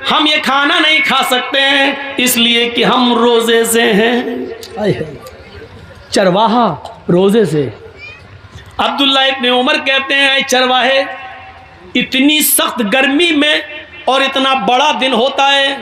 हम ये खाना नहीं खा सकते हैं इसलिए कि हम रोजे से हैं। चरवाहा रोजे से। अब्दुल्ला इब्ने उमर कहते हैं चरवाहे, इतनी सख्त गर्मी में और इतना बड़ा दिन होता है,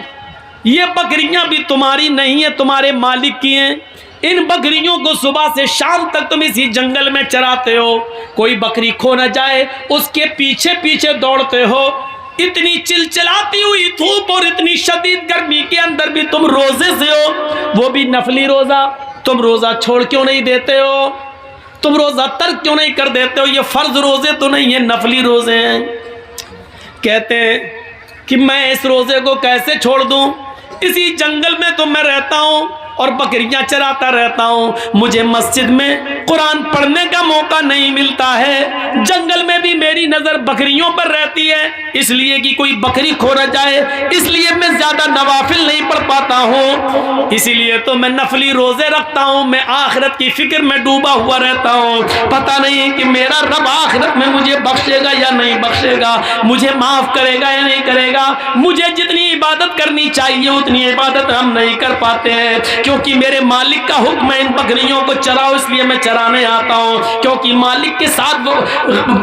ये बकरियां भी तुम्हारी नहीं है, तुम्हारे मालिक की हैं। इन बकरियों को सुबह से शाम तक तुम इसी जंगल में चराते हो, कोई बकरी खो न जाए उसके पीछे पीछे दौड़ते हो। इतनी चिलचिलाती हुई धूप और इतनी शदीद गर्मी के अंदर भी तुम रोजे से हो, वो भी नफली रोजा। तुम रोजा छोड़ क्यों नहीं देते हो? तुम रोजा तर्क क्यों नहीं कर देते हो? ये फर्ज रोजे तो नहीं है, नफली रोजे हैं। कहते हैं कि मैं इस रोजे को कैसे छोड़ दूं? इसी जंगल में तो मैं रहता हूं और बकरियां चराता रहता हूं, मुझे मस्जिद में कुरान पढ़ने का मौका नहीं मिलता है। जंगल में भी मेरी नजर बकरियों पर रहती है, इसलिए कि कोई बकरी खो न जाए, इसलिए मैं ज्यादा नवाफिल नहीं पढ़ पाता हूं, इसीलिए तो मैं नफली रोजे रखता हूं। मैं आखिरत की फिक्र में डूबा हुआ रहता हूं, पता नहीं कि मेरा रब आखिरत में मुझे बख्शेगा या नहीं बख्शेगा, मुझे माफ करेगा या नहीं करेगा। मुझे जितनी इबादत करनी चाहिए उतनी इबादत हम नहीं कर पाते हैं, क्योंकि मेरे मालिक का हुक्म है इन बकरियों को चराओ, इसलिए मैं चराने आता हूं। क्योंकि मालिक के साथ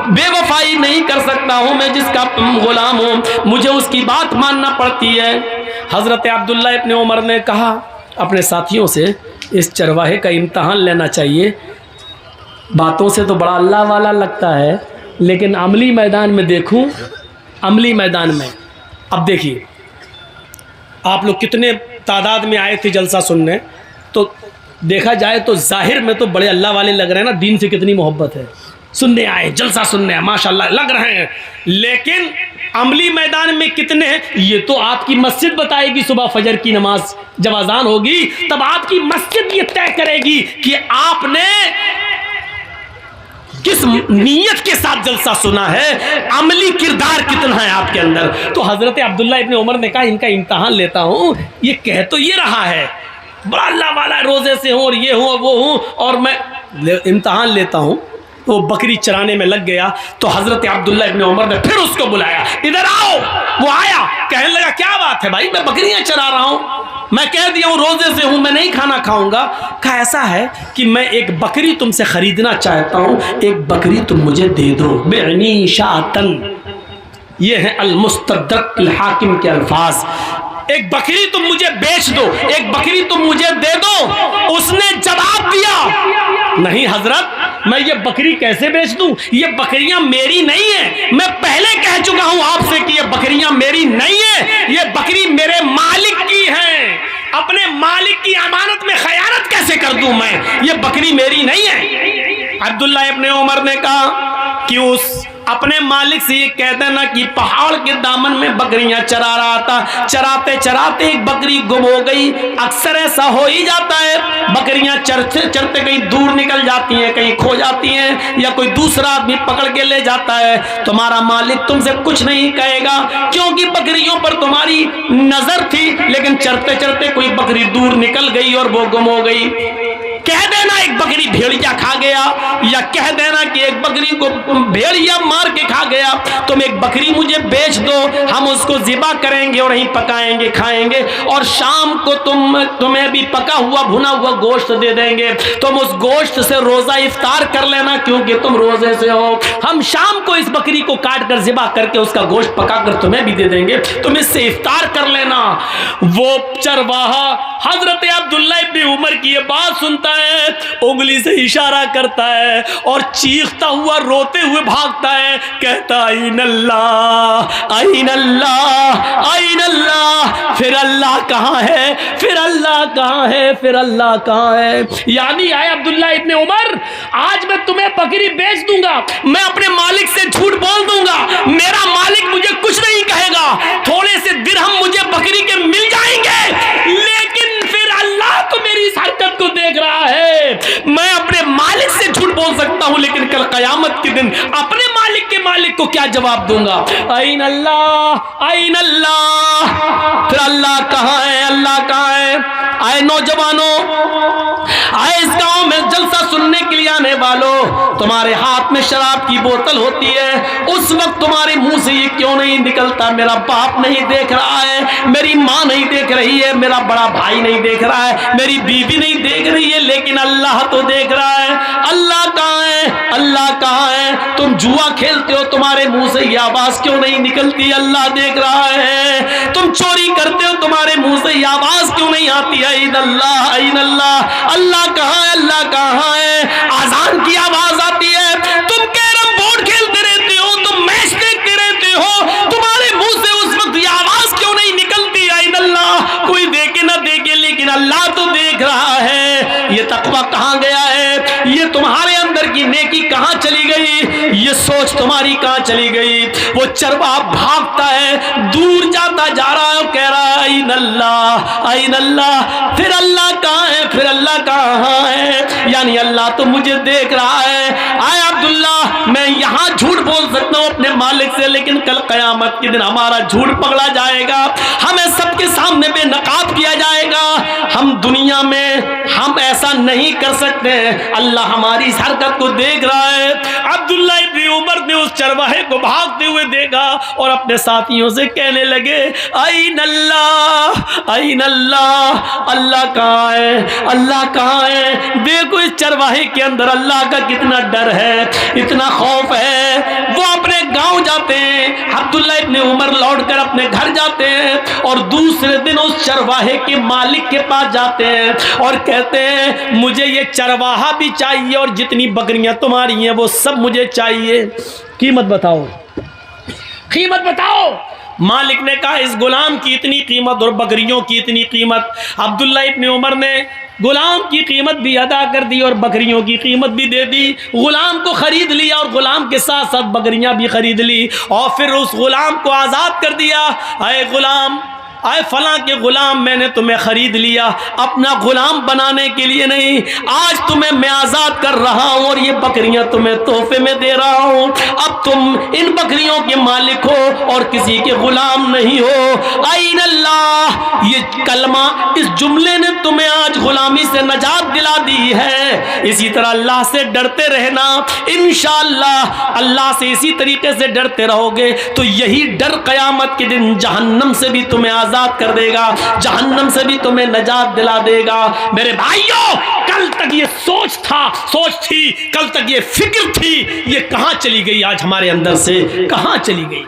बेवफाई नहीं कर सकता हूं, मैं जिसका गुलाम हूं, मुझे उसकी बात मानना पड़ती है। हजरत अब्दुल्ला इब्ने उमर ने कहा अपने साथियों से, इस चरवाहे का इम्तहान लेना चाहिए। बातों से तो बड़ा अल्लाह वाला लगता है, लेकिन अमली मैदान में देखूं, अमली मैदान में अब देखिए आप लोग कितने तादाद में आए थे जलसा सुनने, तो देखा जाए तो जाहिर में तो बड़े अल्लाह वाले लग रहे हैं ना, दीन से कितनी मोहब्बत है, सुनने आए, जलसा सुनने आए, माशाल्लाह लग रहे हैं। लेकिन अमली मैदान में कितने हैं ये तो आपकी मस्जिद बताएगी। सुबह फजर की नमाज जब अजान होगी तब आपकी मस्जिद ये तय करेगी कि आपने किस नीयत के साथ जलसा सुना है, अमली किरदार कितना है आपके अंदर। तो हजरत अब्दुल्ला इब्ने उमर ने कहा इनका इम्तहान लेता हूं, ये कह तो ये रहा है बड़ा अल्लाह वाला, रोजे से हूं और ये हूं और वो हूं, और मैं इम्तहान लेता हूं। वो बकरी चराने में लग गया तो हजरत अब्दुल्ला इब्ने उमर ने फिर उसको बुलाया, इधर आओ। वो आया, कहने लगा क्या बात है भाई, मैं बकरियां चरा रहा हूं, मैं कह दिया हूं रोजे से हूं, मैं नहीं खाना खाऊंगा। कहा ऐसा है कि मैं एक बकरी तुमसे खरीदना चाहता हूं, एक बकरी तुम मुझे दे दो। बेअनी शातन, ये है अल-मुस्तदरक अल-हाकिम के अल्फाज। एक बकरी तुम मुझे बेच दो, एक बकरी तुम मुझे दे दो। उसने जवाब दिया नहीं हजरत, मैं ये बकरी कैसे बेच दूं, ये बकरियां मेरी नहीं है, मैं पहले कह चुका हूं आपसे कि ये बकरियां मेरी नहीं है, ये बकरी मेरे मालिक की है। अपने मालिक की अमानत में खयानत कैसे कर दूं मैं, ये बकरी मेरी नहीं है। अब्दुल्ला इब्ने उमर ने कहा कि उस अपने मालिक से ये कह देना कि पहाड़ के दामन में बकरियां चरा रहा था, चराते चराते एक बकरी गुम हो गई। अक्सर ऐसा हो ही जाता है, बकरियां चरते चरते कहीं दूर निकल जाती हैं, कहीं खो जाती हैं, या कोई दूसरा आदमी पकड़ के ले जाता है। तुम्हारा मालिक तुमसे कुछ नहीं कहेगा क्योंकि बकरियों पर तुम्हारी नजर थी, लेकिन चरते चरते कोई बकरी दूर निकल गई और वो गुम हो गई। कह देना एक बकरी भेड़िया खा गया, या कह देना कि एक बकरी को भेड़िया मार के खा गया, तुम एक बकरी मुझे बेच दो, हम उसको ज़िबा करेंगे और वहीं पकाएंगे खाएंगे, और शाम को तुम्हें भी पका हुआ भुना हुआ गोश्त दे देंगे, तुम उस गोश्त से रोजा इफ्तार कर लेना क्योंकि तुम रोजे से हो। हम शाम को इस बकरी को काट कर ज़िबा करके उसका गोश्त पका कर तुम्हें भी दे देंगे, तुम इससे इफ्तार कर लेना। वो चरवाहा हजरत अब्दुल्ला इब्ने उमर की ये बात सुनता है, उंगली से इशारा करता है और चीखता हुआ रोते हुए भागता है, कहता आइन अल्लाह आइन अल्लाह आइन अल्लाह, फिर अल्लाह कहाँ है, फिर अल्लाह कहाँ है, फिर अल्लाह कहाँ है। यानी आए अब्दुल्ला इब्ने उमर, आज मैं तुम्हें बकरी बेच दूंगा, मैं अपने मालिक से झूठ बोल दूंगा, मेरा मालिक मुझे कुछ नहीं कहेगा, थोड़े से दिरहम मुझे बकरी के मिल जाएंगे, लेकिन फिर अल्लाह तो मेरी इस हरकत को देख रहा है। मैं अपने मालिक से झूठ बोल सकता हूं, लेकिन कल कयामत के दिन अपने मालिक के मालिक को क्या जवाब दूंगा। आइन अल्लाह आइन अल्लाह, फिर अल्लाह कहाँ है, अल्लाह कहाँ है। आए नौजवानों, आए इस गांव में जलसा सुनने के लिए आने वालों, तुम्हारे हाथ में शराब की बोतल होती है, उस वक्त तुम्हारे मुंह से ये क्यों नहीं निकलता, मेरा बाप नहीं देख रहा है, मेरी माँ नहीं देख रही है, मेरा बड़ा भाई नहीं देख रहा है, मेरी बीवी नहीं देख रही है, लेकिन अल्लाह तो देख रहा है। अल्लाह कहाँ है, अल्लाह कहाँ है? तुम जुआ खेलते हो, तुम्हारे मुंह से ये आवाज क्यों नहीं निकलती, अल्लाह देख रहा है। तुम चोरी करते हो, तुम्हारे मुंह से ये आवाज क्यों नहीं आती, ऐन अल्लाह, ऐन अल्लाह, अल्लाह कहाँ है, अल्लाह कहाँ है? आजान की आवाज आती है, तुम कैरम बोर्ड खेलते रहते हो, तुम मैच देखते रहते हो, तुम्हारे मुंह से उस वक्त ये आवाज क्यों नहीं निकलती, ऐन अल्लाह? कोई देखे ना देखे, लेकिन अल्लाह तो देख रहा है। ये तकवा कहाँ गया है? ये तुम्हारे अंदर की नेकी कहाँ चली गई? ये सोच तुम्हारी कहाँ चली गई? वो चरवाहा भागता है, दूर जाता जा रहा है, कह रहा है ऐन अल्लाह, ऐन अल्लाह। फिर अल्लाह कहाँ है, फिर अल्लाह कहाँ है? यानी अल्लाह तो मुझे देख रहा है। आए अब्दुल्ला, मैं यहाँ झूठ बोल सकता हूँ अपने मालिक से, लेकिन कल कयामत के दिन हमारा झूठ पकड़ा जाएगा, हमें सबके सामने बेनकाब किया जाएगा। हम दुनिया में हम ऐसा नहीं कर सकते, अल्लाह हमारी इस हरकत को देख रहा है। अब्दुल्ला इब्न उमर ने उस चरवाहे को भागते हुए देखा और अपने साथियों से कहने लगे ऐन अल्लाह, ऐन अल्लाह, अल्लाह कहाँ है, अल्लाह कहाँ है? देखो इस चरवाहे के अंदर अल्लाह का कितना डर है, इतना खौफ है। वो अपने गांव जाते हैं, अब्दुल्ला इब्न उमर लौटकर अपने घर जाते हैं और दूसरे दिन उस चरवाहे के मालिक के पास जाते हैं और कहते हैं मुझे ये चरवाहा भी चाहिए और जितनी बकरियां तुम्हारी हैं वो सब मुझे चाहिए, कीमत बताओ, कीमत बताओ। मालिक ने कहा इस गुलाम की इतनी कीमत और बकरियों की इतनी कीमत। अब्दुल्ला इब्न उमर ने गुलाम की कीमत भी अदा कर दी और बकरियों की कीमत भी दे दी। गुलाम को खरीद लिया और गुलाम के साथ साथ बकरियां भी खरीद ली और फिर उस गुलाम को आज़ाद कर दिया। अरे गुलाम, आए फलां के गुलाम, मैंने तुम्हें खरीद लिया अपना गुलाम बनाने के लिए नहीं, आज तुम्हें मैं आज़ाद कर रहा हूँ और ये बकरियां तुम्हें तोहफे में दे रहा हूँ। अब तुम इन बकरियों के मालिक हो और किसी के गुलाम नहीं हो। ऐन अल्लाह, ये कलमा, इस जुमले ने तुम्हें आज गुलामी से नजात दिला दी है। इसी तरह अल्लाह से डरते रहना, इंशाअल्लाह अल्लाह से इसी तरीके से डरते रहोगे तो यही डर क़यामत के दिन जहन्नम से भी तुम्हें आज़ाद कर देगा, जहन्नम से भी तुम्हें नजात दिला देगा। मेरे भाइयों, कल तक ये सोच थी, कल तक ये फिक्र थी, ये कहां चली गई? आज हमारे अंदर से कहां चली गई?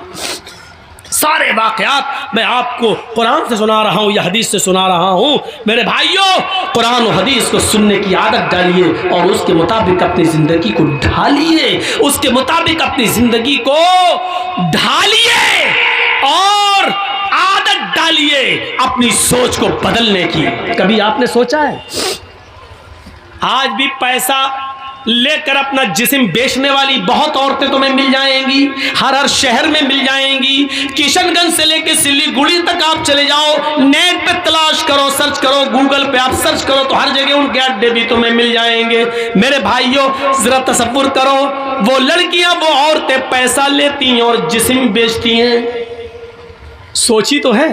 सारे वाक़यात मैं आपको कुरान से सुना रहा हूँ या हदीस से सुना रहा हूँ। मेरे भाइयों, कुरान और हदीस को सुनने की आदत डालिए और उसके मुताबिक अपनी ज़िंदगी को ढालिए, उसके मुताबिक अपनी ज़िंदगी को ढालिए और आदत डालिए अपनी सोच को बदलने की। कभी आपने सोचा है आज भी पैसा लेकर अपना जिस्म बेचने वाली बहुत औरतें तुम्हें मिल जाएंगी, हर शहर में मिल जाएंगी। किशनगंज से लेकर सिलीगुड़ी तक आप चले जाओ, नेट पे तलाश करो, सर्च करो, गूगल पे आप सर्च करो तो हर जगह उनके अड्डे भी तुम्हें मिल जाएंगे। मेरे भाइयों, जरा तसव्वुर करो, वो लड़कियां, वो औरतें पैसा लेती हैं और जिस्म बेचती हैं। सोची तो है?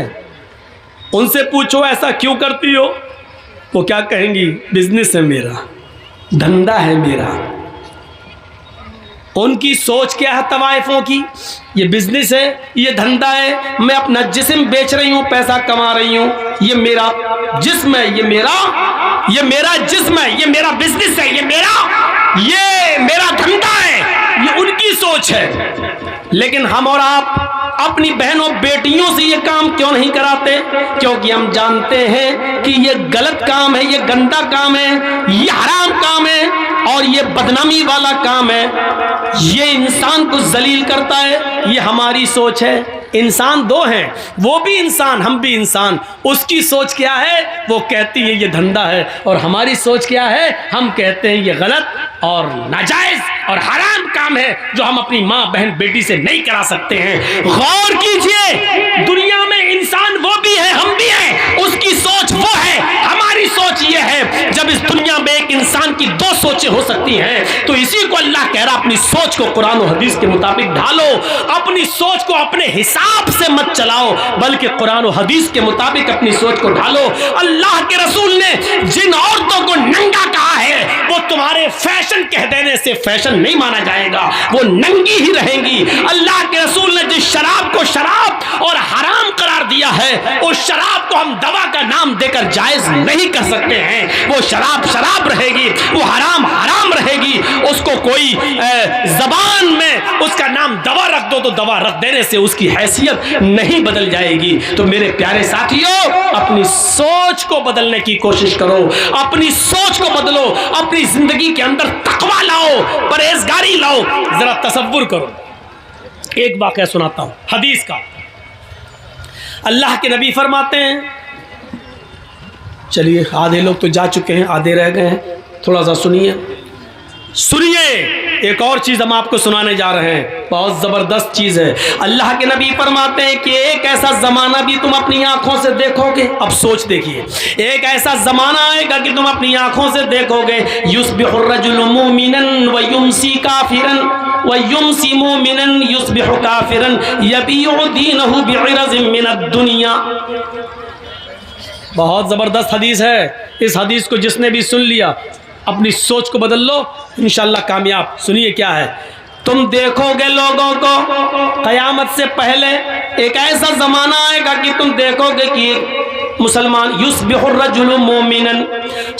उनसे पूछो ऐसा क्यों करती हो, वो क्या कहेंगी? बिजनेस है मेरा, धंधा है मेरा। उनकी सोच क्या है तवाइफों की? ये बिजनेस है, ये धंधा है, मैं अपना जिस्म बेच रही हूँ, पैसा कमा रही हूँ, ये मेरा जिस्म है, ये मेरा जिस्म है, ये मेरा बिजनेस है, ये मेरा धंधा है। ये उनकी सोच है। लेकिन हम और आप अपनी बहनों बेटियों से ये काम क्यों नहीं कराते? क्योंकि हम जानते हैं कि ये गलत काम है, ये गंदा काम है, ये हराम काम है और ये बदनामी वाला काम है, ये इंसान को जलील करता है। ये हमारी सोच है। इंसान दो हैं, वो भी इंसान, हम भी इंसान। उसकी सोच क्या है? वो कहती है ये धंधा है, और हमारी सोच क्या है? हम कहते हैं ये गलत और नाजायज और हराम काम है जो हम अपनी माँ बहन बेटी से नहीं करा सकते हैं। गौर कीजिए, दुनिया में इंसान वो भी है, हम भी हैं। उसकी सोच वो है, हमारी सोच ये है। जब इस दुनिया में एक इंसान की दो सोचें हो सकती हैं। तो इसी को अल्लाह कह रहा, अपनी सोच को कुरान और हदीस के मुताबिक ढालो, अपनी सोच को अपने हिसाब से मत चलाओ, बल्कि कुरान और हदीस के मुताबिक अपनी सोच को ढालो। अल्लाह के रसूल ने जिन औरतों को नंगा कहा है, वो तुम्हारे फैशन कह देने से फैशन नहीं माना जाएगा, वो नंगी ही रहेंगी। अल्लाह के रसूल ने जिस शराब को शराब और हराम करार दिया है, उस शराब को हम दवा का नाम देकर जायज नहीं कर सकते हैं। वो शराब शराब रहेगी, वो हराम हराम रहेगी। उसको कोई जबान में उसका नाम दवा रख दो तो दवा रख देने से उसकी हैसियत नहीं बदल जाएगी। तो मेरे प्यारे साथियों, अपनी सोच को बदलने की कोशिश करो, अपनी सोच को बदलो, अपनी जिंदगी के अंदर तकवा लाओ, परहेजगारी लाओ। जरा तसव्वुर करो, एक वाकया सुनाता हूं हदीस का। अल्लाह के नबी फरमाते हैं, चलिए आधे लोग तो जा चुके हैं, आधे रह गए हैं, थोड़ा सा सुनिए। एक और चीज हम आपको सुनाने जा रहे हैं, बहुत जबरदस्त चीज है। अल्लाह के नबी फरमाते हैं कि एक ऐसा जमाना भी तुम अपनी आंखों से देखोगे। अब सोच देखिए, एक ऐसा जमाना आएगा कि तुम अपनी आंखों से देखोगे, युस्बिहुर रजुलु मुमिनन व युमसी काफिरन व युमसी मुमिनन युस्बिहु काफिरन यबीउ दीनहु बिइरज़िन मिनद दुनिया। बहुत जबरदस्त हदीस है। इस हदीस को जिसने भी सुन लिया, अपनी सोच को बदल लो, इंशाल्लाह कामयाब। सुनिए क्या है, तुम देखोगे लोगों को कयामत से पहले एक ऐसा जमाना आएगा कि तुम देखोगे कि मुसलमान युस्बिहुर रजुलु मोमिनन,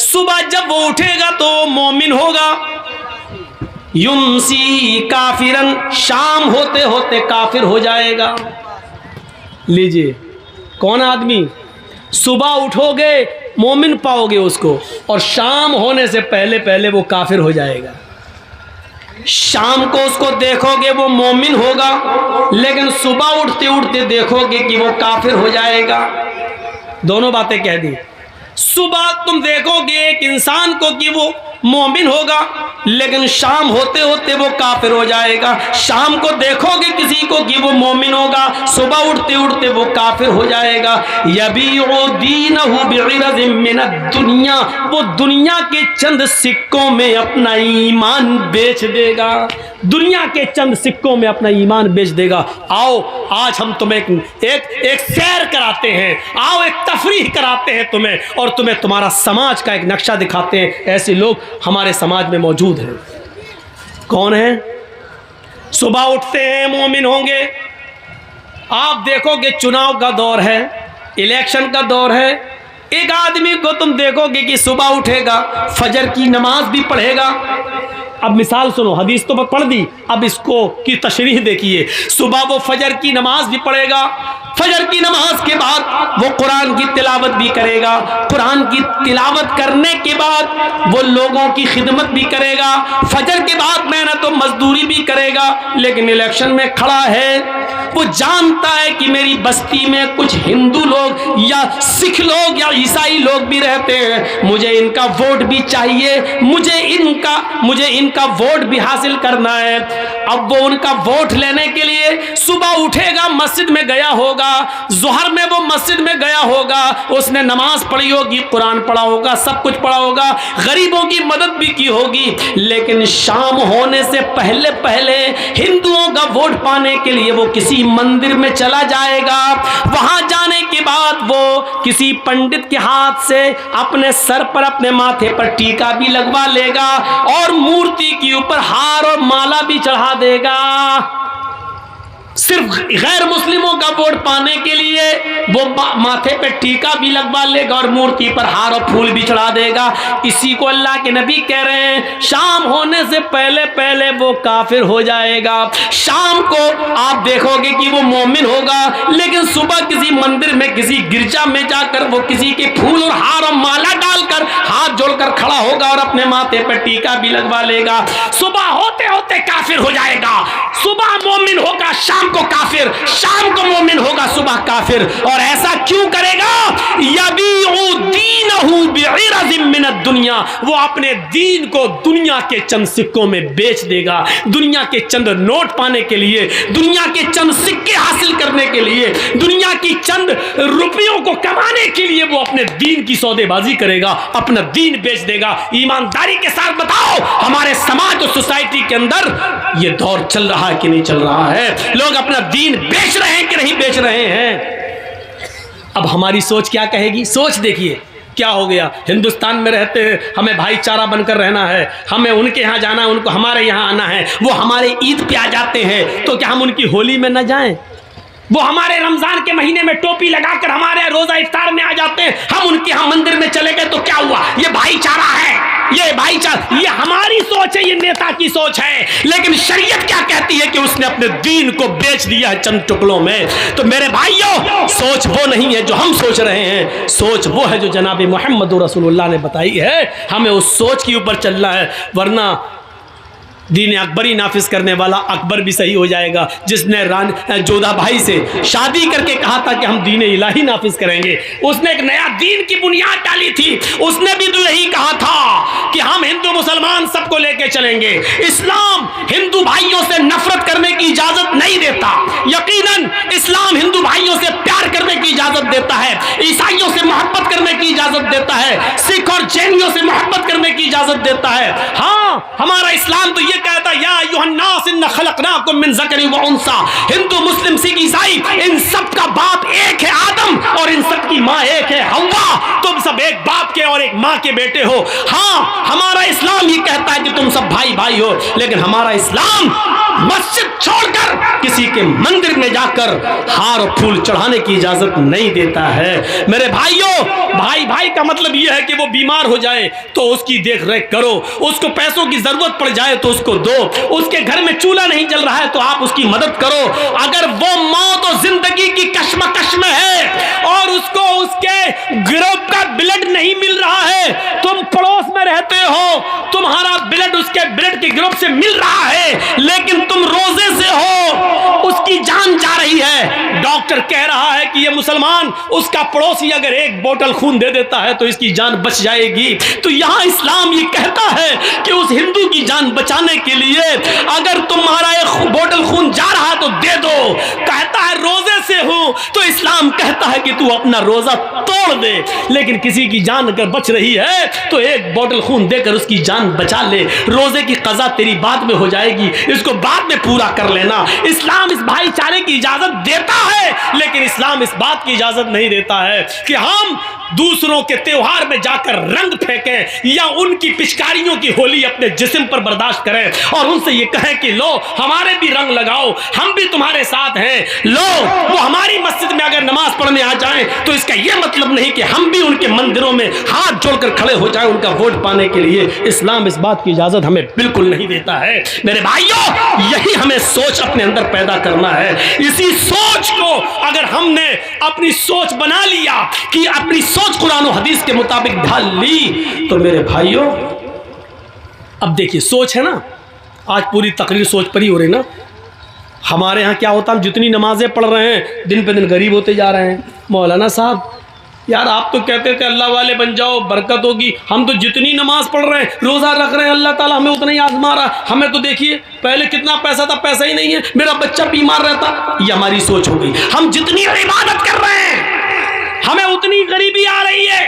सुबह जब वो उठेगा तो मोमिन होगा, युमसी काफिरन, शाम होते होते काफिर हो जाएगा। लीजिए, कौन आदमी, सुबह उठोगे मोमिन पाओगे उसको, और शाम होने से पहले पहले वो काफिर हो जाएगा। शाम को उसको देखोगे वो मोमिन होगा, लेकिन सुबह उठते उठते देखोगे कि वो काफिर हो जाएगा। दोनों बातें कह दी। सुबह तुम देखोगे एक इंसान को कि वो मोमिन होगा, लेकिन शाम होते होते वो काफिर हो जाएगा। शाम को देखोगे किसी को कि वो मोमिन होगा, सुबह उठते उठते वो काफिर हो जाएगा। यबीउ दीनहु बिइरज़िन मिनद दुनिया, वो दुनिया के चंद सिक्कों में अपना ईमान बेच देगा, दुनिया के चंद सिक्कों में अपना ईमान बेच देगा। आओ आज हम तुम्हें एक सैर कराते हैं, आओ एक तफरीह कराते हैं तुम्हें, और तुम्हें तुम्हारा समाज का एक नक्शा दिखाते हैं। ऐसे लोग हमारे समाज में मौजूद हैं। कौन है? सुबह उठते हैं मोमिन होंगे। आप देखोगे चुनाव का दौर है, इलेक्शन का दौर है, एक आदमी को तुम देखोगे कि सुबह उठेगा, फजर की नमाज भी पढ़ेगा। अब मिसाल सुनो, हदीस तो पढ़ दी, अब इसको की तशरीह देखिए। सुबह वो फजर की नमाज भी पढ़ेगा, फजर की नमाज के बाद वो कुरान की तिलावत भी करेगा, कुरान की तिलावत करने के बाद वो लोगों की खिदमत भी करेगा, फजर के बाद मेहनत तो मजदूरी भी करेगा। लेकिन इलेक्शन में खड़ा है, वो जानता है कि मेरी बस्ती में कुछ हिंदू लोग या सिख लोग या ईसाई लोग भी रहते हैं, मुझे इनका वोट भी चाहिए, मुझे इनका वोट भी हासिल करना है। अब वो उनका वोट लेने के लिए सुबह उठेगा, मस्जिद में गया होगा, ज़ोहर में वो मस्जिद में गया होगा, उसने नमाज पढ़ी होगी, कुरान पढ़ा होगा, सब कुछ पढ़ा होगा, गरीबों की मदद भी की होगी। लेकिन शाम होने से पहले पहले हिंदुओं का वोट पाने के लिए वो किसी मंदिर में चला जाएगा। वहां जाने के बाद वो किसी पंडित के हाथ से अपने सर पर, अपने माथे पर टीका भी लगवा लेगा और मूर्ति के ऊपर हार और माला भी चढ़ा देगा। सिर्फ गैर मुस्लिमों का वोट पाने के लिए वो माथे पे टीका भी लगवा लेगा और मूर्ति पर हार और फूल भी चढ़ा देगा। इसी को अल्लाह के नबी कह रहे हैं, शाम होने से पहले पहले वो काफिर हो जाएगा। शाम को आप देखोगे कि वो मोमिन होगा, लेकिन सुबह किसी मंदिर में, किसी गिरजा में जाकर वो किसी के फूल और हार और माला डालकर हाथ जोड़कर खड़ा होगा और अपने माथे पर टीका भी लगवा लेगा। सुबह होते होते काफिर हो जाएगा, सुबह मोमिन होगा, शाम को काफिर, शाम को मोमिन होगा, सुबह काफिर। और ऐसा क्यों करेगा? यबीउ दीनहु बिइरज़िम मिनद दुनिया, वो अपने दीन को दुनिया के चंद सिक्कों में बेच देगा। दुनिया के चंद नोट पाने के लिए, दुनिया के चंद सिक्के हासिल करने के लिए, दुनिया की चंद रुपयों को कमाने के लिए वो अपने दीन की सौदेबाजी करेगा, अपना दीन बेच देगा। ईमानदारी के साथ बताओ, हमारे समाज और सोसाइटी के अंदर ये दौर चल रहा है कि नहीं चल रहा है? लोग अपना दीन बेच रहे हैं कि नहीं बेच रहे हैं? अब हमारी सोच क्या कहेगी? सोच देखिए क्या हो गया। हिंदुस्तान में रहते हैं, हमें भाईचारा बनकर रहना है, हमें उनके यहाँ जाना है, उनको हमारे यहाँ आना है। वो हमारे ईद पे आ जाते हैं तो क्या हम उनकी होली में न जाएं? वो हमारे रमजान के महीने में टोपी लगाकर हमारे रोजा इफ्तार में आ जाते हैं, हम उनके यहाँ मंदिर में चले गए तो क्या हुआ? ये भाईचारा है, ये भाईचारा, ये हमारी सोच है, ये नेता की सोच है। लेकिन शरीयत क्या कहती है कि उसने अपने दीन को बेच दिया है चंद टुकड़ों में। तो मेरे भाइयों, सोच वो नहीं है जो हम सोच रहे हैं, सोच वो है जो जनाब मोहम्मद रसूलुल्लाह ने बताई है। हमें उस सोच के ऊपर चलना है, वरना दीन अकबरी नाफिज करने वाला अकबर भी सही हो जाएगा, जिसने जोधा भाई से शादी करके कहा था कि हम दीन इलाही नाफिज करेंगे। उसने एक नया दीन की बुनियाद डाली थी। उसने भी तो यही कहा था कि हम हिंदू मुसलमान सबको लेके चलेंगे। इस्लाम हिंदू भाइयों से नफरत करने की इजाजत नहीं देता। यकीनन इस्लाम हिंदू भाइयों से प्यार करने की इजाजत देता है, ईसाइयों से मोहब्बत करने की इजाजत देता है, सिख और जैनियों से मोहब्बत करने की इजाजत देता है। हाँ, हमारा इस्लाम तो कहता है, या अय्युहन्नास इन्ना खलक़नाकुम मिन ज़करिन व उन्सा। हिंदू मुस्लिम सिख ईसाई इन सब का बाप एक है आदम, और इन सब की माँ एक है हव्वा। तुम सब एक बाप के और एक माँ के बेटे हो। हाँ, हमारा इस्लाम ये कहता है कि तुम सब भाई भाई हो, लेकिन हमारा इस्लाम मस्जिद छोड़कर किसी के मंदिर में जाकर हार और फूल चढ़ाने की इजाजत नहीं देता है। मेरे भाइयों, भाई भाई का मतलब यह है कि वो बीमार हो जाए तो उसकी देख रेख करो, उसको पैसों की जरूरत पड़ जाए तो उसको दो, उसके घर में चूल्हा नहीं जल रहा है तो आप उसकी मदद करो। अगर वो मौत और जिंदगी की कश्मकश में है और उसको उसके ग्रुप का ब्लड नहीं मिल रहा है, तुम पड़ोस में रहते हो, तुम्हारा ब्लड उसके ब्लड के ग्रुप से मिल रहा है, लेकिन तुम रोजे से हो, उसकी जान जा रही है, डॉक्टर कह रहा है कि ये मुसलमान, उसका पड़ोसी अगर एक बोतल खून दे देता है तो इसकी जान बच जाएगी। तो यहां इस्लाम ये कहता है कि उस हिंदू की जान बचाने के लिए अगर तुम्हारा एक बोतल खून जा रहा तो दे दो। कहता है रोजे से हो, तो इस्लाम कहता है कि तू अपना रोजा तोड़ दे, लेकिन किसी की जान अगर बच रही है तो एक बोतल खून देकर उसकी जान बचा ले। रोजे की कज़ा तेरी बाद में हो जाएगी, इसको बाद में पूरा कर लेना। इस्लाम इस भाईचारे की इजाजत देता है, लेकिन इस्लाम इस बात की इजाजत नहीं देता है कि हम दूसरों के त्योहार में जाकर रंग फेंकें या उनकी पिचकारियों की होली अपने जिस्म पर बर्दाश्त करें और उनसे ये कहें कि लो हमारे भी रंग लगाओ, हम भी तुम्हारे साथ हैं। लो, वो हमारी मस्जिद में अगर नमाज पढ़ने आ जाएं तो इसका यह मतलब नहीं कि हम भी उनके मंदिरों में हाथ जोड़कर खड़े हो जाएं उनका वोट पाने के लिए। इस्लाम इस बात की इजाजत हमें बिल्कुल नहीं देता है। मेरे भाइयों, यही हमें सोच अपने अंदर पैदा करना है। इसी सोच को अगर हमने अपनी सोच बना लिया कि अपनी सोच कुरान और हदीस के मुताबिक ढाल ली, तो मेरे भाइयों अब देखिए सोच है ना, आज पूरी तकरीर सोच पर ही हो रही ना। हमारे यहाँ क्या होता है, हम जितनी नमाजें पढ़ रहे हैं दिन पे दिन गरीब होते जा रहे हैं। मौलाना साहब यार आप तो कहते थे अल्लाह वाले बन जाओ बरकत होगी, हम तो जितनी नमाज पढ़ रहे हैं, रोज़ा रख रहे हैं, अल्लाह ताला हमें उतना ही आजमा रहा है। हमें तो देखिए पहले कितना पैसा था, पैसा ही नहीं है, मेरा बच्चा बीमार रहता। ये हमारी सोच हो गई। हम जितनी इबादत कर रहे हैं हमें उतनी गरीबी आ रही है,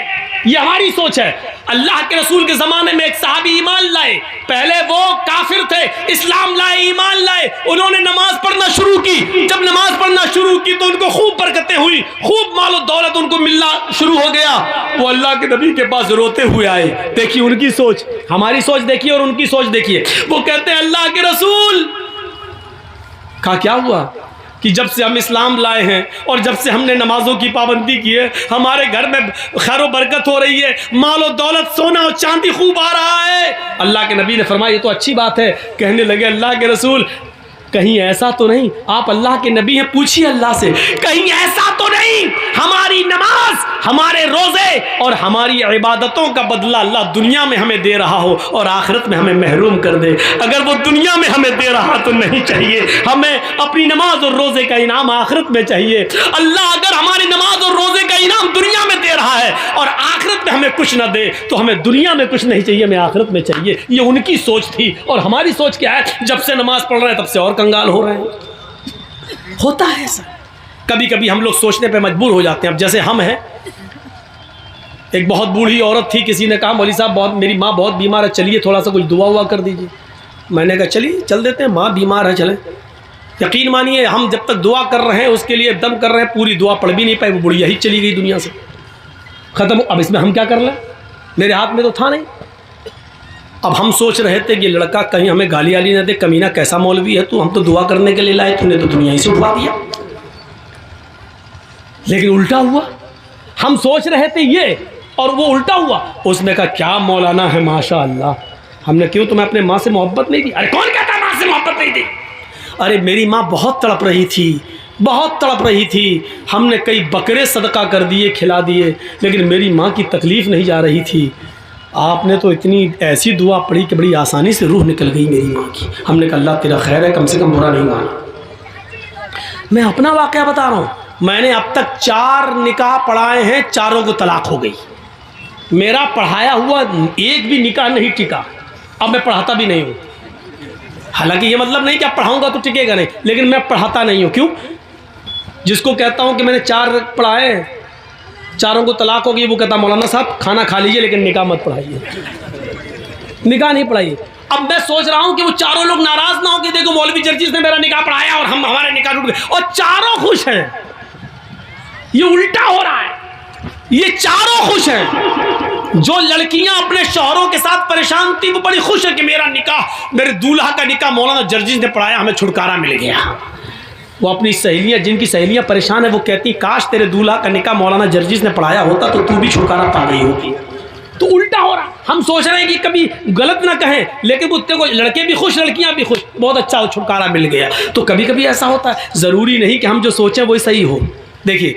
ये हमारी सोच है। अल्लाह के रसूल के ज़माने में एक सहाबी ईमान लाए, पहले वो काफिर थे, इस्लाम लाए, ईमान लाए, उन्होंने नमाज पढ़ना शुरू की। जब नमाज पढ़ना शुरू की तो उनको खूब बरकतें हुई, खूब मालो दौलत उनको मिलना शुरू हो गया। वो अल्लाह के नबी के पास रोते हुए आए। देखिए उनकी सोच, हमारी सोच देखिए और उनकी सोच देखिए। वो कहते हैं अल्लाह के रसूल का क्या हुआ कि जब से हम इस्लाम लाए हैं और जब से हमने नमाजों की पाबंदी की है, हमारे घर में खैर बरकत हो रही है, मालो दौलत सोना और चांदी खूब आ रहा है। अल्लाह के नबी ने फरमाया ये तो अच्छी बात है। कहने लगे अल्लाह के रसूल कहीं ऐसा तो नहीं, आप अल्लाह के नबी हैं, पूछिए अल्लाह से, कहीं ऐसा तो नहीं हमारी नमाज, हमारे रोजे और हमारी इबादतों का बदला अल्लाह दुनिया में हमें दे रहा हो और आखिरत में हमें महरूम कर दे। अगर वो दुनिया में हमें दे रहा तो नहीं चाहिए, हमें अपनी नमाज और रोजे का इनाम आखिरत में चाहिए। अल्लाह अगर हमारी नमाज और रोजे का इनाम दुनिया में दे रहा है और आखिरत में हमें कुछ ना दे तो हमें दुनिया में कुछ नहीं चाहिए, हमें आखिरत में चाहिए। ये उनकी सोच थी और हमारी सोच क्या है, जब से नमाज पढ़ रहे हैं तब से और कंगाल हो रहे हैं। होता है ऐसा, कभी कभी हम लोग सोचने पे मजबूर हो जाते हैं। अब जैसे हम हैं, एक बहुत बूढ़ी औरत थी, किसी ने कहा मौलवी साहब बहुत मेरी माँ बहुत बीमार है, चलिए थोड़ा सा कुछ दुआ हुआ कर दीजिए। मैंने कहा चलिए चल देते हैं, माँ बीमार है चलें। यकीन मानिए हम जब तक दुआ कर रहे हैं उसके लिए एकदम कर रहे हैं, पूरी दुआ पढ़ भी नहीं पाए, वो बुढ़िया ही चली गई दुनिया से, ख़त्म। अब इसमें हम क्या कर लें, मेरे हाथ में तो था नहीं। अब हम सोच रहे थे कि लड़का कहीं हमें गाली वाली ना दे, कमीना कैसा मौलवी है तू, हम तो दुआ करने के लिए लाए, तूने तो दुनिया ही से उठवा दिया। लेकिन उल्टा हुआ, हम सोच रहे थे ये और वो उल्टा हुआ। उसने कहा क्या मौलाना है माशा अल्लाह। हमने क्यों, तुम्हें अपने माँ से मोहब्बत नहीं थी? अरे कौन कहता है माँ से मोहब्बत नहीं थी? अरे मेरी माँ बहुत तड़प रही थी, बहुत तड़प रही थी, हमने कई बकरे सदका कर दिए, खिला दिए, लेकिन मेरी माँ की तकलीफ़ नहीं जा रही थी। आपने तो इतनी ऐसी दुआ पढ़ी कि बड़ी आसानी से रूह निकल गई मेरी माँ की। हमने कहा अल्लाह तेरा खैर है, कम से कम बुरा नहीं माना। मैं अपना वाक़या बता रहा हूँ, मैंने अब तक 4 निकाह पढ़ाए हैं, चारों को तलाक हो गई। मेरा पढ़ाया हुआ एक भी निकाह नहीं टिका, अब मैं पढ़ाता भी नहीं हूँ। हालांकि ये मतलब नहीं कि अब पढ़ाऊँगा तो टिकेगा नहीं, लेकिन मैं पढ़ाता नहीं हूँ। क्यों? जिसको कहता हूँ कि मैंने 4 पढ़ाए, चारों को तलाक हो गई, वो कहता मौलाना साहब खाना खा लीजिए लेकिन निकाह मत पढ़ाइए, निकाह नहीं पढ़ाइए। अब मैं सोच रहा हूँ कि वो चारों लोग नाराज़ ना हो कि देखो मौलवी जर्जिस ने मेरा निकाह पढ़ाया और हमारे निकाह टूट गए, और चारों खुश हैं। ये उल्टा हो रहा है, ये चारों खुश हैं। जो लड़कियां अपने शौहरों के साथ परेशान थी वो बड़ी खुश है कि मेरा निकाह, मेरे दूल्हा का निकाह मौलाना जर्जिस ने पढ़ाया, हमें छुटकारा मिल गया। वो अपनी सहेलियां, जिनकी सहेलियां परेशान है, वो कहती काश तेरे दूल्हा का निकाह मौलाना जर्जिस ने पढ़ाया होता तो तू भी छुटकारा पा गई होती। तो उल्टा हो रहा, हम सोच रहे हैं कि कभी गलत ना कहें, लेकिन वो देखो लड़के भी खुश, लड़कियां भी खुश, बहुत अच्छा छुटकारा मिल गया। तो कभी कभी ऐसा होता है, ज़रूरी नहीं कि हम जो सोचें वही सही हो। देखिए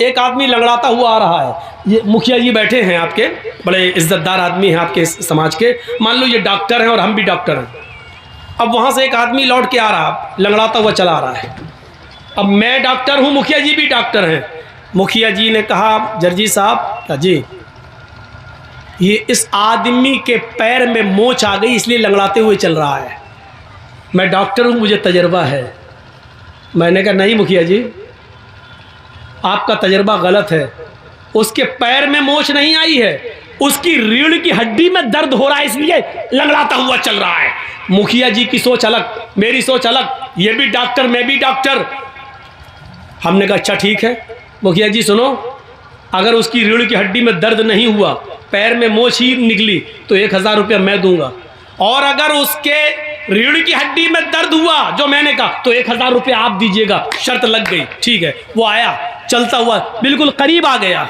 एक आदमी लंगड़ाता हुआ आ रहा है, ये मुखिया जी बैठे हैं आपके, बड़े इज्जतदार आदमी हैं आपके समाज के, मान लो ये डॉक्टर हैं और हम भी डॉक्टर हैं। अब वहाँ से एक आदमी लौट के आ रहा, लंगड़ाता हुआ चला आ रहा है। अब मैं डॉक्टर हूँ, मुखिया जी भी डॉक्टर हैं। मुखिया जी ने कहा जर्जी साहब जी, ये इस आदमी के पैर में मोच आ गई इसलिए लंगड़ाते हुए चल रहा है। मैं डॉक्टर हूँ, मुझे तजर्बा है। मैंने कहा नहीं मुखिया जी, आपका तजर्बा गलत है, उसके पैर में मोच नहीं आई है, उसकी रीढ़ की हड्डी में दर्द हो रहा है इसलिए लंगड़ाता हुआ चल रहा है। मुखिया जी की सोच अलग, मेरी सोच अलग, ये भी डॉक्टर मैं भी डॉक्टर। हमने कहा अच्छा ठीक है मुखिया जी सुनो, अगर उसकी रीढ़ की हड्डी में दर्द नहीं हुआ, पैर में मोच ही निकली तो 1000 रुपया मैं दूंगा, और अगर उसके रीढ़ की हड्डी में दर्द हुआ जो मैंने कहा तो 1000 रुपया आप दीजिएगा। शर्त लग गई, ठीक है। वो आया चलता हुआ बिल्कुल करीब आ गया,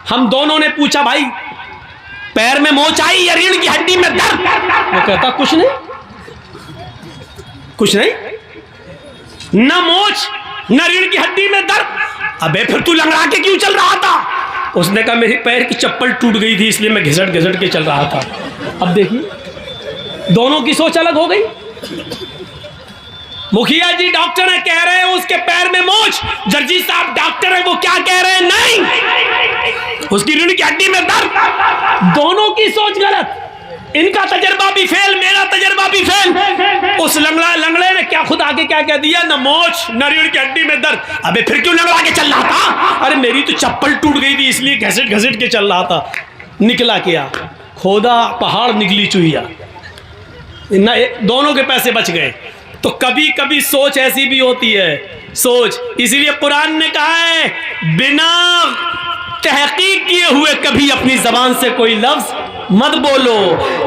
हम दोनों ने पूछा भाई पैर में मोच आई या रीढ़ की हड्डी में दर्द? वो कहता कुछ नहीं, कुछ नहीं, न मोच न रीढ़ की हड्डी में दर्द। अबे फिर तू लंगड़ा के क्यों चल रहा था? उसने कहा मेरी पैर की चप्पल टूट गई थी इसलिए मैं घिसट घिसट के चल रहा था। अब देखिए दोनों की सोच अलग हो गई। मुखिया जी डॉक्टर है, कह रहे हैं उसके पैर में मोच, जर्जी साहब डॉक्टर है, वो क्या कह रहे हैं नहीं उसकी रीढ़ की हड्डी में दर्द। दोनों की सोच गलत, इनका तजर्बा भी फेल, मेरा तजर्बा भी फेल। उस लंगड़े ने क्या खुद आगे क्या कह दिया, न मोच न रीढ़ की हड्डी में दर्द। अबे फिर क्यों लंगड़ा के चल रहा था? अरे मेरी तो चप्पल टूट गई थी इसलिए घसीट घसीट के चल रहा था। निकला क्या, खोदा पहाड़ निकली चुहिया, दोनों के पैसे बच गए। तो कभी कभी सोच ऐसी भी होती है, सोच, इसीलिए कुरान ने कहा है बिना तहकीक किए हुए कभी अपनी जबान से कोई लफ्ज मत बोलो।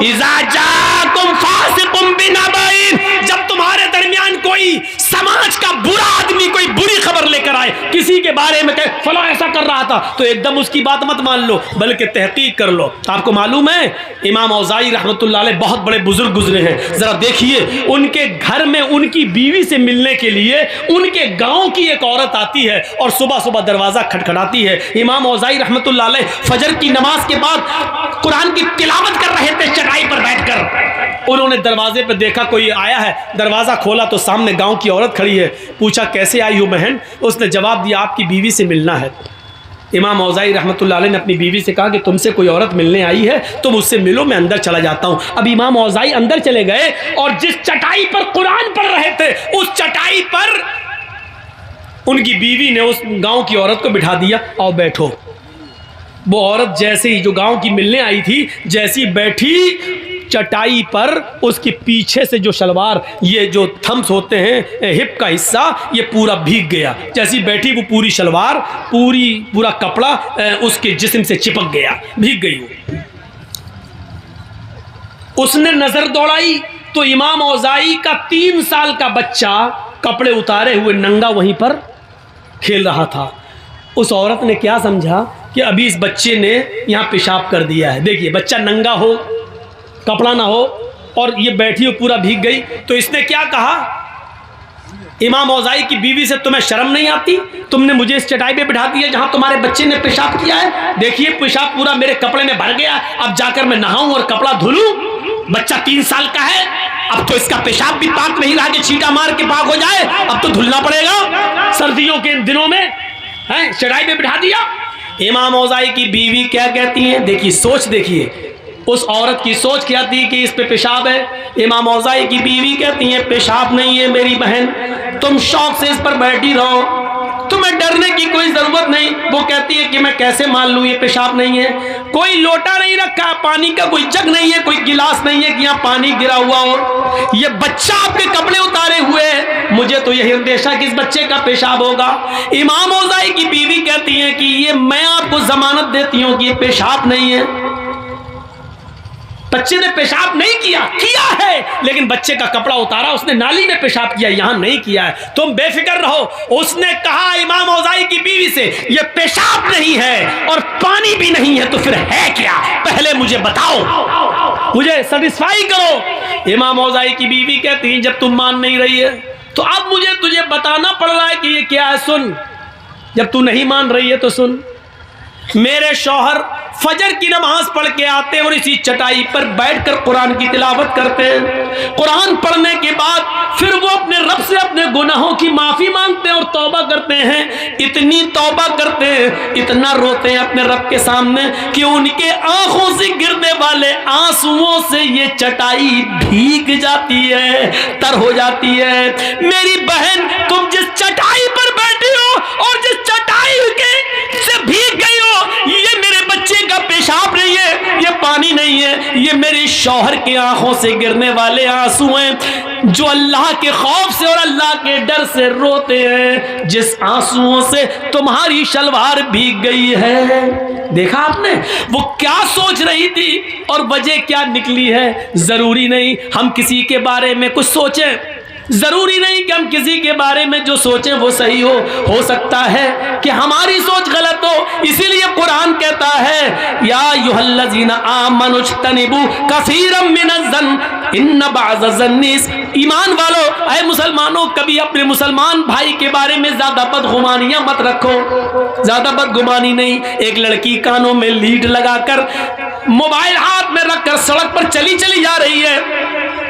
इज़ा जाकुम फासिकुम बिनबाइन, जब तुम्हारे दरमियान कोई समाज का बुरा आदमी कोई बुरी खबर लेकर आए, किसी के बारे में कहे फला ऐसा कर रहा था, तो एकदम उसकी बात मत मान लो, बल्कि तहकीक कर लो। आपको मालूम है इमाम औज़ाई रहमतुल्लाह अलैह बहुत बड़े बुजुर्ग गुजरे हैं। जरा देखिए उनके घर में उनकी बीवी से मिलने के लिए उनके गांव की एक औरत आती है और सुबह सुबह दरवाजा खटखटाती है। इमाम औज़ाई रहमतुल्लाह अलैह फजर की नमाज के बाद कुरान की तिलावत कर रहे थे चटाई पर बैठकर। उन्होंने दरवाजे पर देखा कोई आया है, दरवाजा खोला तो सामने गांव की औरत खड़ी है। पूछा कैसे आई हो बहन? उसने जवाब दिया आपकी बीवी से मिलना है। इमाम औज़ाई रहमतुल्लाह अलैह ने अपनी बीवी से कहा कि तुमसे कोई औरत मिलने आई है, तुम उससे मिलो, मैं अंदर चला जाता हूं। अब इमाम औज़ाई अंदर चले गए और जिस चटाई पर कुरान पढ़ रहे थे उस चटाई पर उनकी बीवी ने उस गांव की औरत को बिठा दिया, आओ बैठो। वो औरत जैसे ही जो गांव की मिलने आई थी जैसी बैठी चटाई पर, उसके पीछे से जो शलवार, ये जो थम्स होते हैं हिप का हिस्सा, ये पूरा भीग गया। जैसी बैठी वो पूरी शलवार पूरा कपड़ा उसके जिस्म से चिपक गया, भीग गई वो। उसने नजर दौड़ाई तो इमाम औज़ाई का 3 साल का बच्चा कपड़े उतारे हुए नंगा वहीं पर खेल रहा था। उस औरत ने क्या समझा कि अभी इस बच्चे ने यहाँ पेशाब कर दिया है। देखिए बच्चा नंगा हो, कपड़ा ना हो और ये बैठी हो पूरा भीग गई, तो इसने क्या कहा इमाम औज़ाई की बीवी से, तुम्हें शर्म नहीं आती? तुमने मुझे इस चटाई पे बिठा दिया जहां तुम्हारे बच्चे ने पेशाब किया है। देखिए पेशाब पूरा मेरे कपड़े में भर गया, अब जाकर मैं नहाऊं और कपड़ा धुलूं? बच्चा 3 साल का है, अब तो इसका पेशाब भी पाक नहीं रहा कि छींटा मार के पाक हो जाए, अब तो धुलना पड़ेगा। सर्दियों के दिनों में है चटाई पे बिठा दिया। इमाम औज़ाई की बीवी क्या कहती है? देखिए सोच, देखिए उस औरत की सोच क्या थी कि इस पे पेशाब है। इमाम औज़ाई की बीवी कहती है पेशाब नहीं है मेरी बहन, तुम शौक से इस पर बैठी रहो, तुम्हें डरने की कोई जरूरत नहीं। वो कहती है कि मैं कैसे मान लूं ये पेशाब नहीं है? कोई लोटा नहीं रखा, पानी का कोई जग नहीं है, कोई गिलास नहीं है कि यहाँ पानी गिरा हुआ हो। ये बच्चा आपके कपड़े उतारे हुए है, मुझे तो यही अंदेशा कि इस बच्चे का पेशाब होगा। इमाम औज़ाई की बीवी कहती है कि ये मैं आपको जमानत देती हूँ कि ये पेशाब नहीं है, बच्चे ने पेशाब नहीं किया है, लेकिन बच्चे का कपड़ा उतारा, उसने नाली में पेशाब किया, यहां नहीं किया है, तुम बेफिक्र रहो। उसने कहा इमाम औज़ाई की बीवी से ये पेशाब नहीं है और पानी भी नहीं है, तो फिर है क्या? पहले मुझे बताओ, मुझे सेटिस्फाई करो। इमाम औज़ाई की बीवी कहती है जब तुम मान नहीं रही है तो अब मुझे तुझे बताना पड़ रहा है कि ये क्या है। सुन, जब तू नहीं मान रही है तो सुन। मेरे शौहर फजर की नमाज पढ़ के आते हैं और इसी चटाई पर बैठकर कुरान की तिलावत करते हैं। कुरान पढ़ने के बाद फिर वो अपने रब से अपने गुनाहों की माफी मांगते हैं और तौबा करते हैं। इतनी तौबा करते हैं, इतना रोते हैं अपने रब के सामने कि उनके आंखों से गिरने वाले आंसुओं से ये चटाई भीग जाती है, तर हो जाती है। मेरी बहन, तुम जिस चटाई पर बैठी हो और जिस चटाई के से भीग गई हो, ये मेरे बच्चे का पेशाब नहीं है, ये पानी नहीं है, ये मेरे शौहर के आंखों से गिरने वाले आंसू हैं जो अल्लाह के खौफ से और अल्लाह के डर से रोते हैं, जिस आंसुओं से तुम्हारी शलवार भीग गई है। देखा आपने वो क्या सोच रही थी और वजह क्या निकली है। जरूरी नहीं हम किसी के बारे में कुछ सोचें, जरूरी नहीं कि हम किसी के बारे में जो सोचें वो सही हो सकता है कि हमारी सोच गलत हो। इसीलिए कुरान कहता है या अय्युहल्लज़ीना आमनुज्तनिबू कसीरम मिनज़्ज़न्न इन्न बअज़-ज़न्नि, ईमान वालों, ऐ मुसलमानों, कभी अपने मुसलमान भाई के बारे में ज्यादा बदगुमानियां मत रखो। ज्यादा बदगुमानी नहीं। एक लड़की कानों में लीड लगाकर मोबाइल हाथ में रखकर सड़क पर चली जा रही है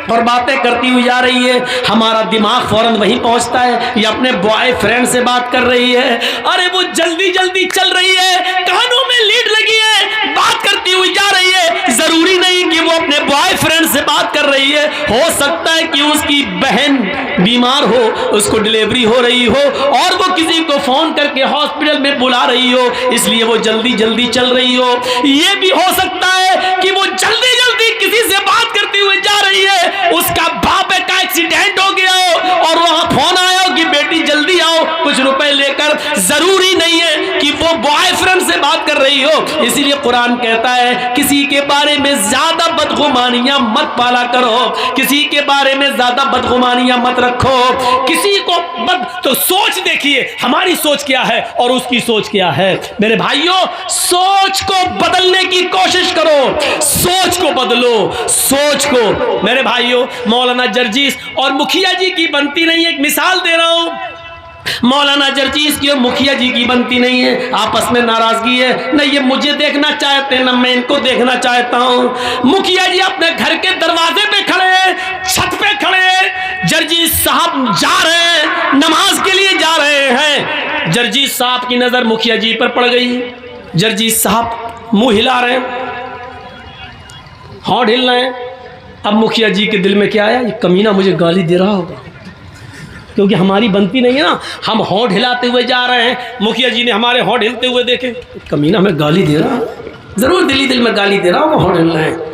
और बातें करती हुई जा रही है, हमारा दिमाग फौरन वहीं पहुंचता है ये अपने बॉयफ्रेंड से बात कर रही है। अरे वो जल्दी चल रही है, कानों में लीड लगी है, बात करती हुई जा रही है। जरूरी नहीं कि वो अपने बॉयफ्रेंड से बात कर रही है, हो सकता है कि उसकी बहन बीमार हो, उसको डिलीवरी हो रही हो और वो किसी को फोन करके हॉस्पिटल में बुला रही हो, इसलिए वो जल्दी चल रही हो। ये भी हो सकता है कि वो जल्दी किसी से बात करती हुई जा रही है, उसका बाप का एक्सीडेंट हो गया हो और वहां फोन आया हो कि बेटी जल्दी आओ कुछ रुपए लेकर। जरूरी नहीं है कि वो बॉयफ्रेंड कॉन्फ्रेंस से बात कर रही हो। इसीलिए कुरान कहता है किसी के बारे में ज्यादा बदगुमानियां मत पाला करो, किसी के बारे में ज्यादा बदगुमानियां मत रखो, किसी को तो सोच देखिए हमारी सोच क्या है और उसकी सोच क्या है। मेरे भाइयों, सोच को बदलने की कोशिश करो, सोच को बदलो, सोच को। मेरे भाइयों, मौलाना जर्जीस और मुखिया जी की बनती नहीं। एक मिसाल दे रहा हूं, मौलाना जर्जीस की और मुखिया जी की बनती नहीं है, आपस में नाराजगी है। न ये मुझे देखना चाहते न मैं इनको देखना चाहता हूं। मुखिया जी अपने घर के दरवाजे पे खड़े हैं, छत पे खड़े हैं, जर्जीस साहब जा रहे हैं, नमाज के लिए जा रहे हैं। जर्जीस साहब की नजर मुखिया जी पर पड़ गई। जर्जीस साहब मुंह हिला रहे हैं, होंठ हिल रहे हैं। अब मुखिया जी के दिल में क्या आया, ये कमीना मुझे गाली दे रहा होगा, क्योंकि हमारी बनती नहीं है ना। हम होंठ हिलाते हुए जा रहे हैं, मुखिया जी ने हमारे होंठ हिलते हुए देखे, कमीना में गाली दे रहा, जरूर दिल में गाली दे रहा होगा, होंठ हिल रहे हैं।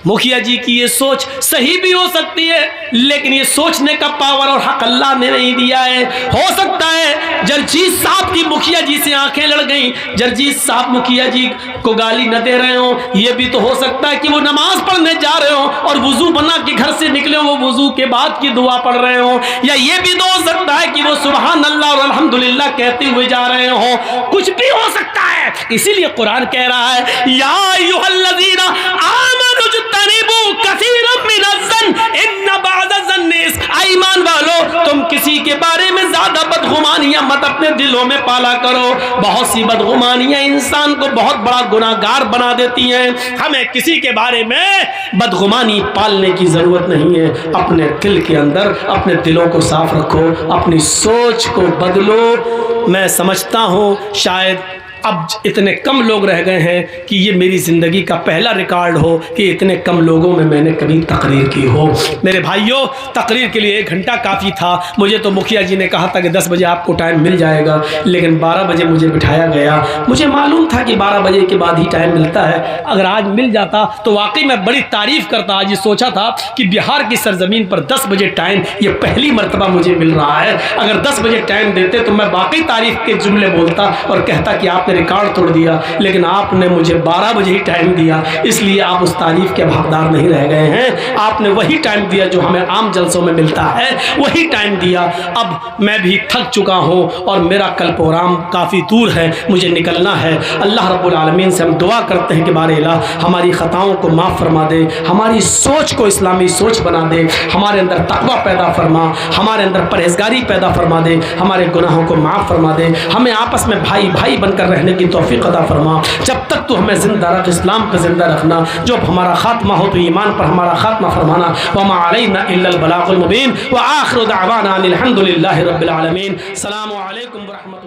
मुखिया जी की ये सोच सही भी हो सकती है, लेकिन ये सोचने का पावर और हक अल्लाह ने नहीं दिया है। हो सकता है जर्जीस साहब की मुखिया जी से आंखें लड़ गई, जर्जीस साहब मुखिया जी को गाली न दे रहे हो। ये भी तो हो सकता है कि वो नमाज पढ़ने जा रहे हो और वुजू बना के घर से निकले हो, वो वुजू के बाद की दुआ पढ़ रहे हो। या ये भी तो हो सकता है कि वो सुभान अल्लाह और अल्हम्दुलिल्लाह कहते हुए जा रहे हो, कुछ भी हो सकता है। इसीलिए कुरान कह रहा है या अय्युहल्लज़ीना आमनू जुतनिबू कसीरम मिनज़्ज़न इन्न बअज़-ज़न्नि ईमान वालों, तुम किसी के बारे में ज्यादा बदगुमानियां मत अपने दिलों में पाला करो। बहुत सी बदगुमानियां इंसान को बहुत बड़ा गुनाहगार बना देती हैं। हमें किसी के बारे में बदगुमानी पालने की जरूरत नहीं है। अपने दिल के अंदर अपने दिलों को साफ रखो, अपनी सोच को बदलो। मैं समझता हूं शायद अब इतने कम लोग रह गए हैं कि ये मेरी ज़िंदगी का पहला रिकॉर्ड हो कि इतने कम लोगों में मैंने कभी तकरीर की हो। मेरे भाइयों, तकरीर के लिए 1 घंटा काफ़ी था। मुझे तो मुखिया जी ने कहा था कि 10 बजे आपको टाइम मिल जाएगा, लेकिन 12 बजे मुझे बिठाया गया। मुझे मालूम था कि 12 बजे के बाद ही टाइम मिलता है। अगर आज मिल जाता तो वाकई मैं बड़ी तारीफ़ करता। आज ये सोचा था कि बिहार की सरजमीन पर 10 बजे टाइम, ये पहली मरतबा मुझे मिल रहा है। अगर 10 बजे टाइम देते तो मैं वाकई तारीफ़ के जुमले बोलता और कहता कि आपने रिकॉर्ड तोड़ दिया, लेकिन आपने मुझे 12 बजे ही टाइम दिया, इसलिए आप उस तारीफ के हकदार नहीं रह गए हैं। आपने वही टाइम दिया जो हमें आम जलसों में मिलता है, वही टाइम दिया। अब मैं भी थक चुका हूँ और मेरा कल प्रोग्राम काफ़ी दूर है, मुझे निकलना है। अल्लाह रब्बुल आलमीन से हम दुआ करते हैं कि बारे इलाह हमारी ख़ताओं को माफ़ फरमा दे, हमारी सोच को इस्लामी सोच बना दे, हमारे अंदर तक़वा पैदा फरमा, हमारे अंदर परहेजगारी पैदा फरमा दे, हमारे गुनाहों को माफ़ फरमा दे, हमें आपस में भाई भाई बनकर रहने की तौफीक अता फरमा। जब तक तो हमें जिंदा रख, इस्लाम पे जिंदा रखना। जब हमारा खात्मा हो तो ईमान पर हमारा खात्मा फरमाना। वमा अलैना इल्लल बलागुल मुबीन व आखिरु दअवाना अनिल हम्दुलिल्लाहि रब्बिल आलमीन। अस्सलामु अलैकुम व रहमतुल्लाह।